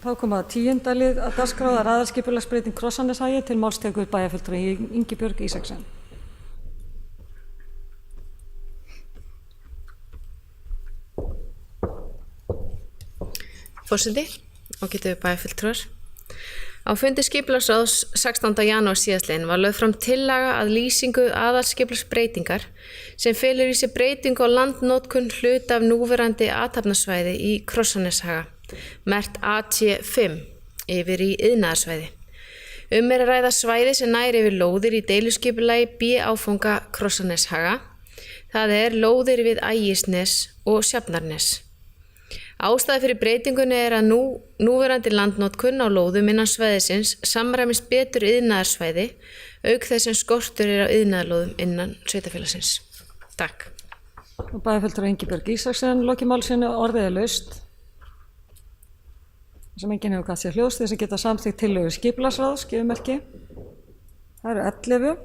Þá kom að 10. lið að dagskráða aðalskipulagsbreyting Krossaneshagi til máls tekur bæjarfulltrúi Ingibjörg Ísaksen. Forseti og getur bæjarfulltrúar. Á fundi skipulagsráðs 16. janúar síðastliðinn var lögð fram tillaga að lýsingu aðalskipulagsbreytingar sem felur í sér breytingu á landnotkun hluta af núverandi athafnasvæði í Krossaneshaga, merkt AT5 yfir í iðnaðarsvæði. Er að ræða svæði sem nær yfir lóðir í deiluskipulagi B-áfanga Krossaneshaga, það lóðir við Ægisnes og Sjafnarnes. Ástæða fyrir breytingunni að núverandi landnotkun á lóðum innan svæðisins samræmist betur iðnaðarsvæði, auk þess sem skortur á iðnaðarlóðum innan sveitarfélagsins. Takk. Bæjarfulltrúi Ingibjörg Ísaksen, lokið máls sínu, orðið laust. Sem enginn hefur gert sér hljóðs til þess að geta samþykkt tillögu skipulagsráðs, gefur merki. Það eru 11.